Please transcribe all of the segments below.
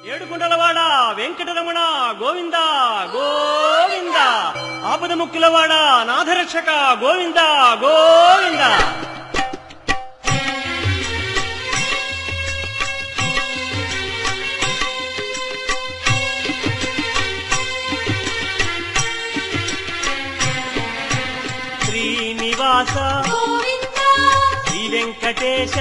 ఏడుకుంటలవాడ వెంకటరమణ గోవింద గోవింద, ఆపద ముక్కులవాడ నాథరక్షక గోవింద గోవింద. శ్రీనివాస శ్రీ వెంకటేశ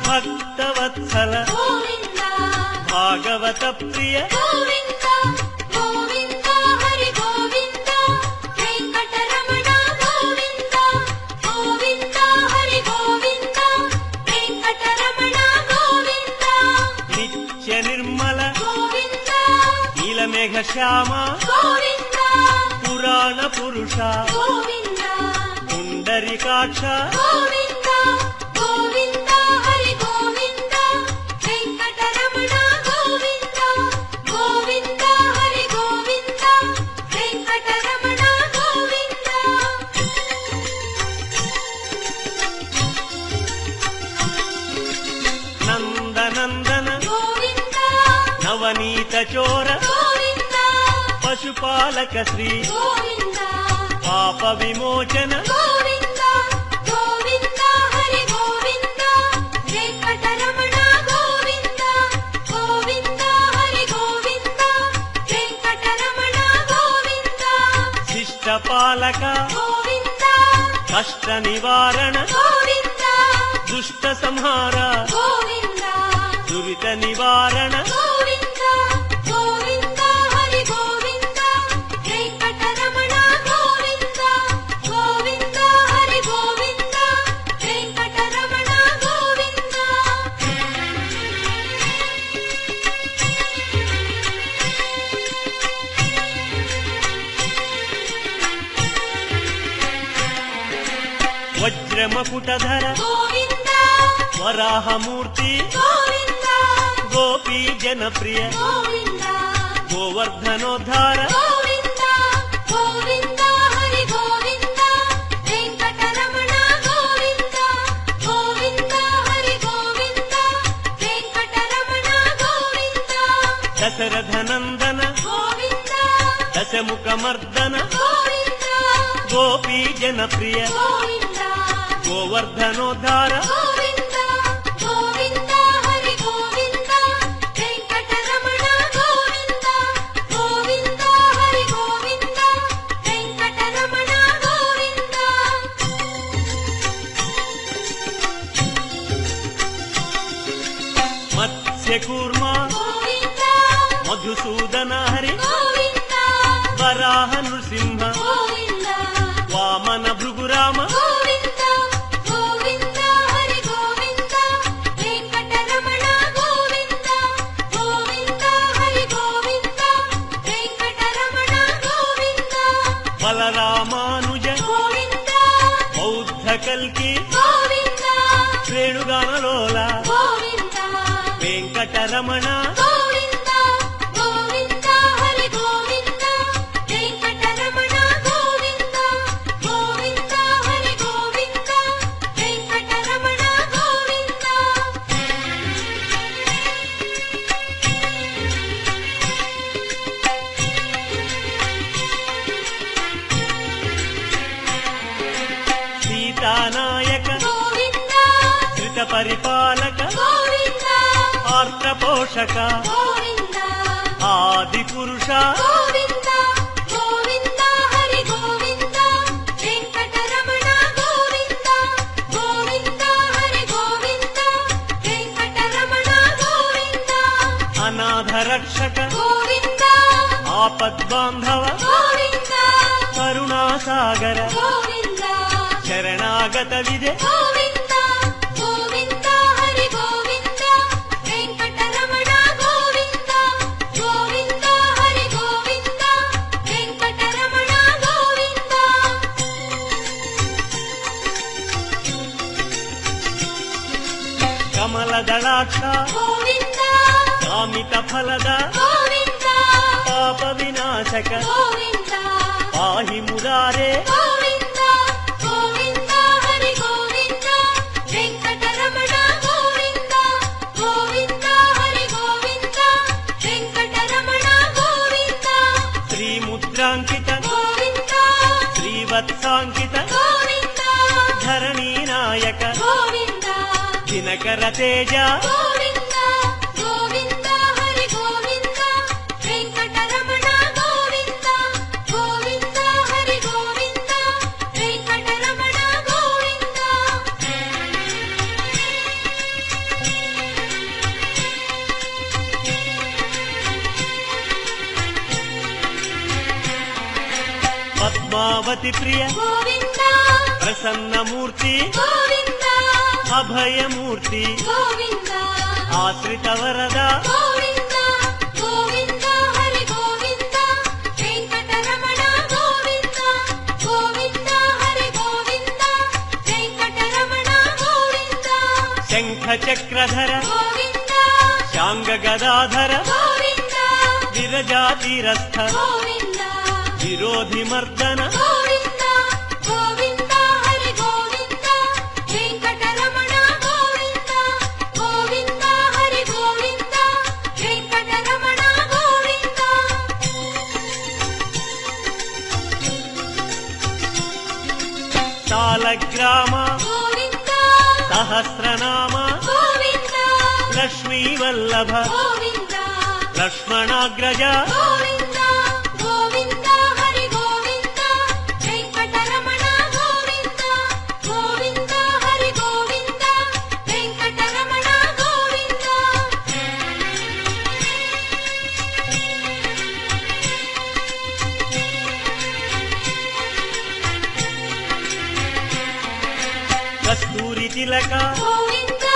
భక్తవత్సల భాగవత ప్రియ నిత్య నిర్మల నీలమేఘ శ్యామ పురాణ పురుష పుండరీకాక్ష నందనందన నవనీత చోర పశుపాలక శ్రీ పాప విమోచన శిష్టపాలక కష్ట నివారణ దుష్ట సంహార దురిత నివారణ వజ్రమకుటధర వరాహమూర్తి గోపీ జనప్రియ గోవర్ధనోద్ధార దశరథనందన దశముఖమర్దన గోపీ జనప్రియ గోవర్ధనోద్ధార మత్స్యకూర్మ మధుసూదన హరి వరాహ నృసింహ వామన భృగురామ బలరామానుజ బౌద్ధ కల్కి శ్రేణుగానలోల వెంకటరమణ సీతానాయక ధృత పరిపాలక ఆర్ద్ర పోషక ఆది పురుష అనాథ రక్షక ఆపద్బాంధవ కరుణాసాగర శరణాగత విదే కమలదళాక్ష కామిత ఫలద పాప వినాశక పాహి మురారే వెంకటరమణ గోవింద గోవింద హరి గోవింద రుద్రాంకిత గోవింద శ్రీవత్సాంకిత గోవింద ధరణీ నాయక గోవింద దినకర తేజ గోవింద గోవింద హరి గోవింద వెంకటరమణ గోవింద గోవింద హరి గోవింద వెంకటరమణ గోవింద పద్మావతి ప్రియ గోవింద ప్రసన్నమూర్తి గోవింద అభయమూర్తి గోవింద ఆశ్రిత వరద గోవింద గోవింద హరి గోవింద వెంకటరమణ గోవింద గోవింద హరి గోవింద వెంకటరమణ గోవింద శంఖ చక్రధర గోవింద శాంగ గదాధర గోవింద విరజాతిరస్థ గోవింద విరోధి మర్దన గోవింద గోవింద హరి గోవింద వెంకటరమణ గోవింద గోవింద హరి గోవింద వెంకటరమణ గోవింద సాలగ్రామ గోవింద సహస్రనామ గోవింద లక్ష్మీ వల్లభ గోవింద లక్ష్మణాగ్రజ గోవింద గోవింద హరి గోవింద వెంకటరమణ గోవింద గోవింద హరి గోవింద వెంకటరమణ గోవింద కస్తూరి తిలక గోవింద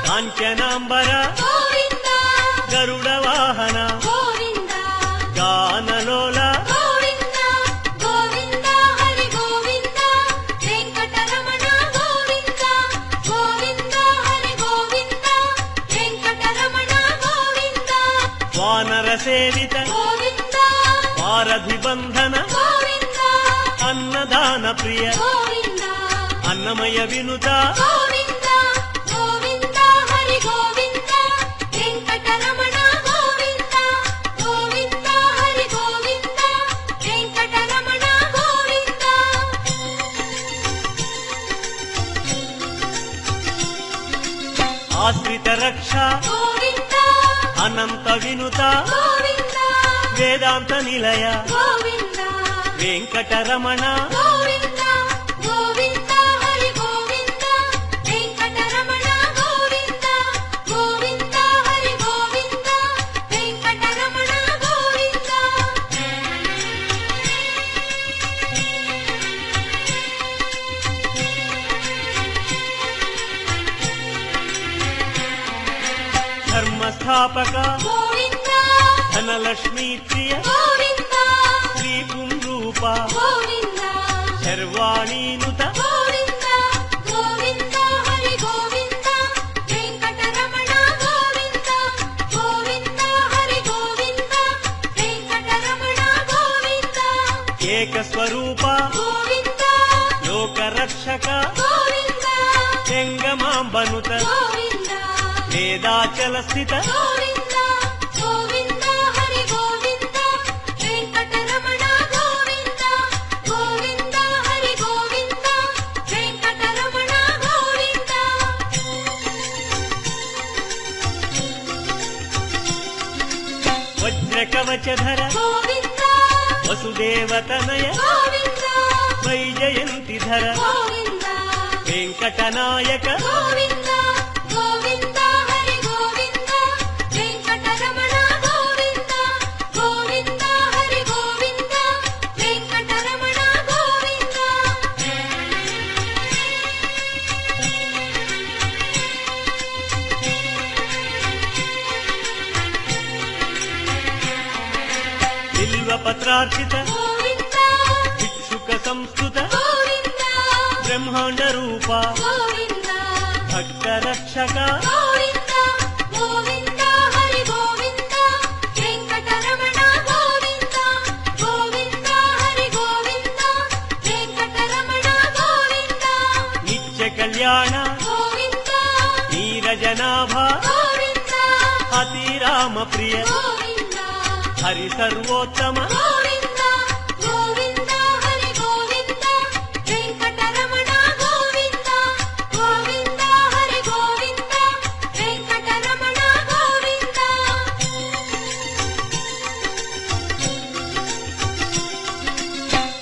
కాంచనాంబర గోవింద గరుడ వాహన గోవింద గానలోల గోవింద గోవింద హరి గోవింద వెంకటరమణ గోవింద గోవింద హరి గోవింద వెంకటరమణ గోవింద వానర సేవిత గోవింద వారధి బంధన గోవింద అన్నదాన ప్రియ గోవింద అన్నమయ వినుత గోవింద గోవింద హరి గోవింద వెంకటరమణ గోవింద గోవింద హరి గోవింద వెంకటరమణ గోవింద ఆశ్రిత రక్ష గోవింద అనంత వినుత గోవింద వేదాంత నిలయ గోవింద వెంకటరమణ గోవింద గోవింద హరి గోవింద వెంకటరమణ గోవింద గోవింద హరి గోవింద వెంకటరమణ గోవింద ధర్మస్థాపక గోవింద ధనలక్ష్మీ ప్రియ గోవింద శ్రీ పుంరూప గోవింద శర్వాణీనుత గోవింద గోవింద హరి గోవింద వెంకటరమణ గోవింద గోవింద హరి గోవింద వెంకటరమణ గోవింద ఏక స్వరూప గోవింద లోకరక్షక గోవింద జంగమాంబనుత గోవింద వేదాచల స్థిత గోవింద గోవింద హరి గోవింద వెంకటరమణ గోవింద గోవింద హరి గోవింద వెంకటరమణ గోవింద వజ్రకవచధర గోవింద వసుదేవతనయ గోవింద వైజయంతిధర గోవింద వెంకటనాయక గోవింద గోవింద హరి గోవింద వెంకటరమణ గోవింద గోవింద హరి గోవింద వెంకటరమణ గోవింద బిల్వపత్రార్చిత గోవింద భిక్షుక సంస్కృత గోవింద బ్రహ్మాండ రూప గోవింద భక్త రక్షక గోవింద గోవింద హరి గోవింద వెంకటరమణ గోవింద గోవింద హరి గోవింద వెంకటరమణ గోవింద నిత్య కళ్యాణ గోవింద నీరజనాభ గోవింద అతిరామ ప్రియ గోవింద హరి సర్వోత్తమ గోవింద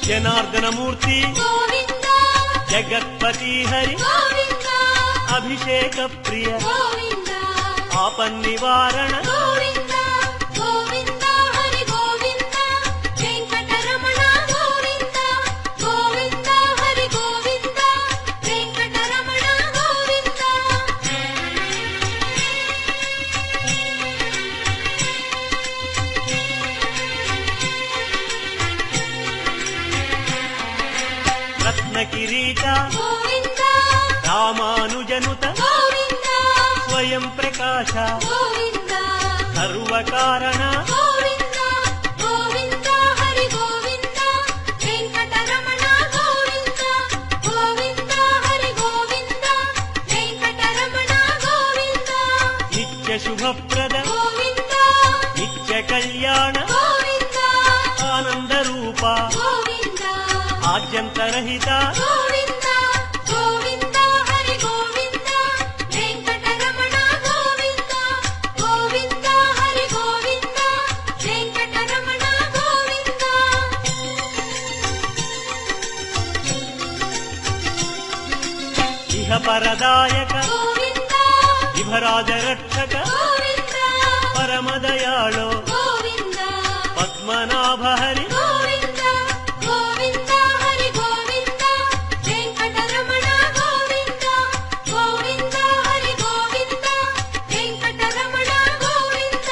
జనార్దన మూర్తి గోవింద జగత్పతి హరి గోవింద అభిషేక ప్రియ గోవింద ఆపన్నివారణ గోవింద గోవింద హరి గోవింద వెంకటరమణ గోవింద గోవింద హరి గోవింద వెంకటరమణ గోవింద రత్న కిరీట గోవింద రామానుజనుత గోవింద స్వయం ప్రకాశ గోవింద సర్వకారణ గోవింద గోవింద హరి గోవింద వెంకటరమణ గోవింద గోవింద హరి గోవింద వెంకటరమణ గోవింద నిత్య శుభప్రద గోవింద నిత్య కళ్యాణ గోవింద ఆనంద రూప గోవింద ఆద్యంతరహిత గోవింద గోవింద హరి గోవింద వెంకటరమణ గోవింద గోవింద హరి గోవింద వెంకటరమణ గోవింద ఇహ పరదాయక గోవింద విభరాజ రక్షక గోవింద పరమదయాళో గోవింద పద్మనాభ హరి గోవింద గోవింద హరి గోవింద వెంకటరమణ గోవింద గోవింద హరి గోవింద వెంకటరమణ గోవింద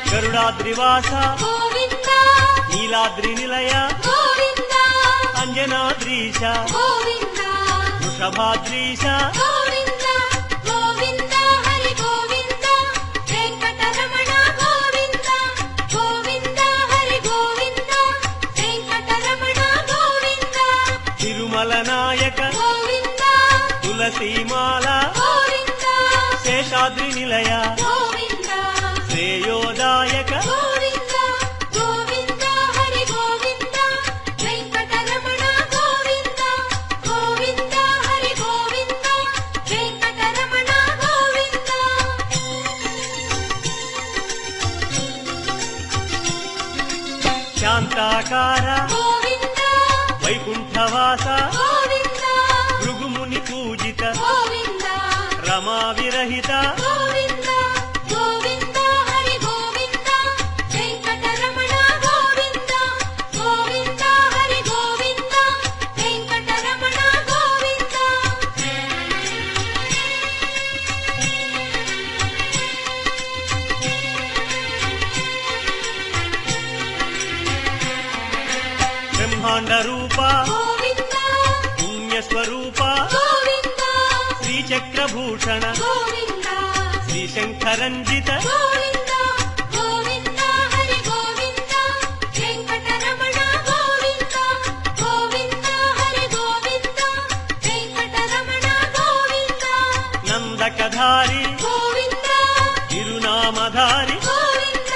గరుడాద్రివాస గోవింద నీలాద్రి నిలయ గోవింద అంజనాద్రీశ గోవింద వృషభాద్రీశ గోవింద గోవింద హరి గోవింద వెంకటరమణ గోవింద గోవింద హరి గోవింద వెంకటరమణ గోవింద తిరుమల నాయక గోవింద తులసీమాల గోవింద శేషాద్రి నిలయ గోవింద శ్రేయోదాయక గోవింద గోవింద హరి గోవింద వెంకటరమణ గోవింద గోవింద హరి గోవింద వెంకటరమణ గోవింద శాంతాకార గోవింద వైకుంఠవాస గోవింద భృగుముని పూజిత గోవింద రమా విరహిత గోవింద గోవింద హరి గోవింద వెంకటరమణ గోవింద గోవింద హరి గోవింద వెంకటరమణ గోవింద బ్రహ్మాండ రూప గోవింద పుణ్యస్వరూప గోవింద శ్రీచక్రభూషణ గోవింద శ్రీశంకరంజిత గోవింద గోవింద హరి గోవింద వెంకటరమణ గోవింద గోవింద హరి గోవింద వెంకటరమణ గోవింద నందకధారి గోవింద తిరునామధారి గోవింద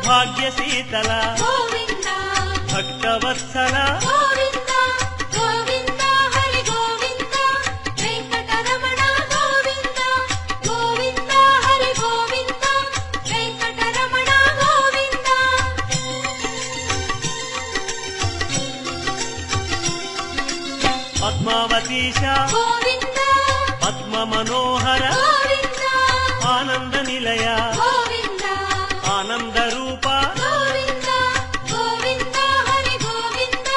భాగ్యశీతల గోవింద భక్తవత్సల గోవింద గోవింద హరి గోవింద వెంకటరమణ గోవింద గోవింద హరి గోవింద వెంకటరమణ గోవింద పద్మావతీశ గోవింద పద్మ మనోహర గోవింద ఆనంద నిలయ గోవింద ఆనంద రూప గోవింద గోవింద హరి గోవింద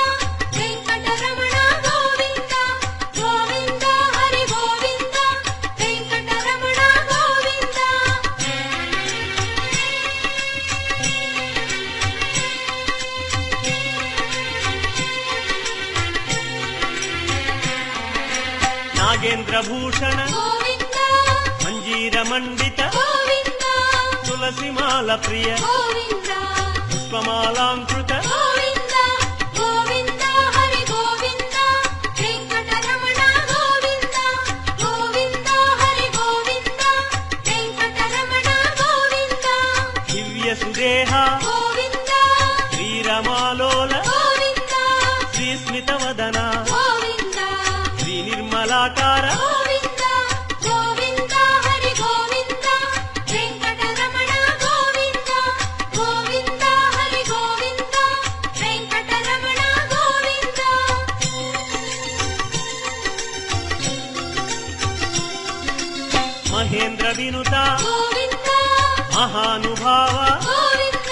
వెంకటరమణ గోవింద గోవింద హరి గోవింద వెంకటరమణ గోవింద నాగేంద్ర భూషణ గోవింద మంజీర మండిత గోవింద తులసిమాల ప్రియ గోవింద పుష్పమాలాంకృత గోవింద గోవింద హరి గోవింద వెంకటరమణ గోవింద గోవింద హరి గోవింద వెంకటరమణ గోవింద దివ్య సుదేహ గోవింద శ్రీరమాలోల గోవింద శ్రీస్మిత వదన గోవింద శ్రీ నిర్మలాకార గోవింద వినుత గోవింద మహానుభావ గోవింద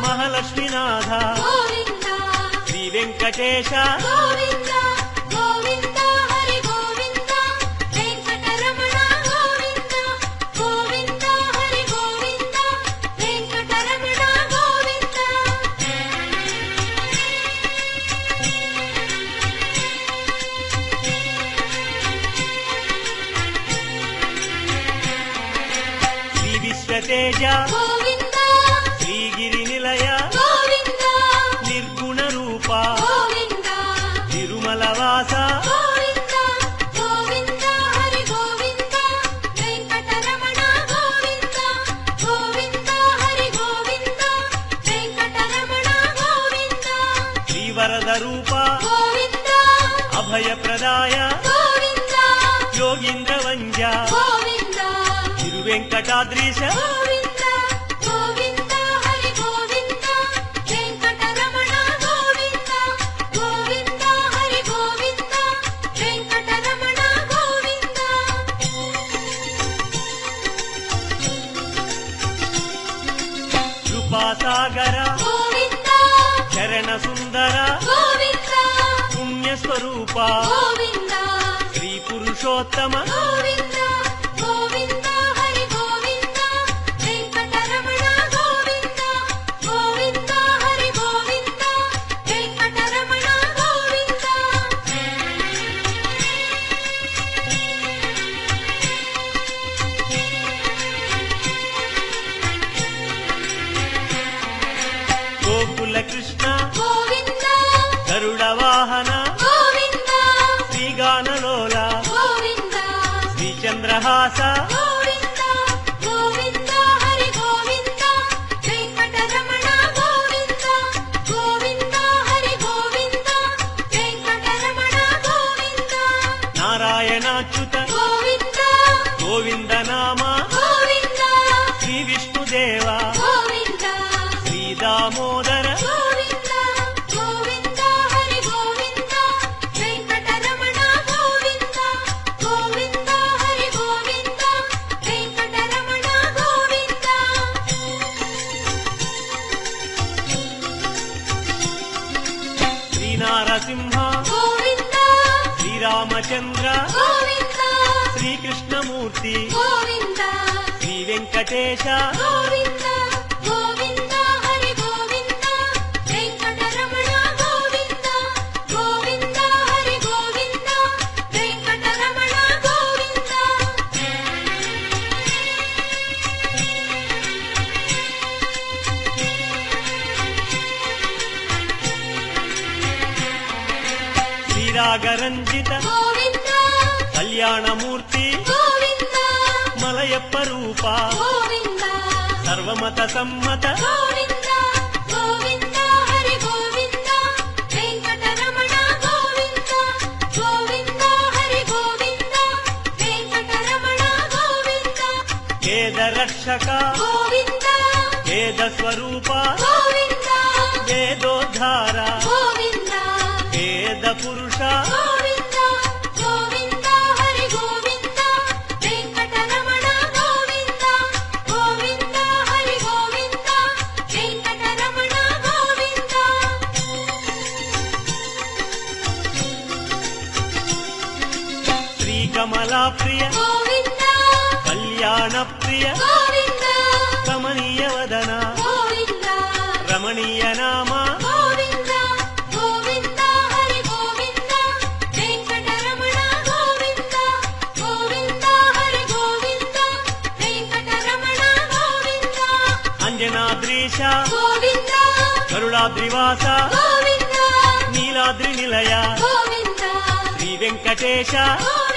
మహాలక్ష్మీనాథ గోవింద శ్రీ వెంకటేశ గోవింద గోవింద హరి గోవింద వెంకటరమణ గోవింద గోవింద హరి గోవింద వెంకటరమణ గోవింద శ్రీ విశ్వతేజ గోవింద శ్రీగిరి నిలయ గోవింద నిర్గుణ రూప గోవింద తిరుమల వాస గోవింద గోవింద హరి గోవింద వెంకటరమణ గోవింద గోవింద హరి గోవింద వెంకటరమణ గోవింద శ్రీవరద రూప గోవింద అభయప్రదాయ గోవింద యోగీంద్ర వంజ గోవింద తిరువెంకటాద్రీశ గోవింద గోవింద హరి గోవింద వెంకటరమణ గోవింద గోవింద హరి గోవింద వెంకటరమణ గోవింద కృపాసాగర గోవింద చరణ సుందర గోవింద పుణ్యస్వరూప గోవింద శ్రీ పురుషోత్తమ గోవింద గోవింద హరి గోవింద వెంకటరమణ గోవింద గోవింద హరి గోవింద వెంకటరమణ గోవింద గోకుల కృష్ణ గోవింద గరుడ వాహన గోవింద శ్రీగానలోల గోవింద శ్రీచంద్రహాస గోవింద గోవింద హరి గోవింద వెంకటరమణ గోవింద గోవింద హరి గోవింద వెంకటరమణ గోవింద నారాయణాచ్యుత గోవింద గోవింద నామ గోవింద శ్రీ విష్ణుదేవ గోవింద శ్రీ దామోదర గోవింద గోవింద హరి గోవింద వెంకటరమణ గోవింద గోవింద హరి గోవింద వెంకటరమణ గోవింద శ్రీనారసింహ గోవింద శ్రీరామచంద్ర గోవింద శ్రీకృష్ణమూర్తి గోవింద శ్రీ వెంకటేశ గోవింద గోవింద హరి గోవింద వెంకటరమణ గోవింద గోవింద హరి గోవింద వెంకటరమణ గోవింద శ్రీరాగరంజిత గోవింద కళ్యాణమూర్తి గోవింద మలయప్ప రూప గోవింద సర్వమత సమ్మత గోవింద గోవింద హరి గోవింద వెంకటరమణ గోవింద గోవింద హరి గోవింద వెంకటరమణ గోవింద వేదరక్షక గోవింద వేద స్వరూప గోవింద వేదోద్ధార గోవింద వేద పురుష గోవింద గోవింద హరి గోవింద వెంకటరమణ గోవింద గోవింద హరి గోవింద వెంకటరమణ గోవింద శ్రీకమలా ప్రియ గోవింద కళ్యాణ ప్రియ గోవింద కమనీయ వదన గోవింద రమణీయ నామ గోవింద గోవింద హరి గోవింద వెంకటరమణ గోవింద గోవింద హరి గోవింద వెంకటరమణ గోవింద అంజనాద్రీశ గోవింద గరుడాద్రివాస గోవింద నీలాద్రి నిలయ గోవింద శ్రీ వెంకటేశ గోవింద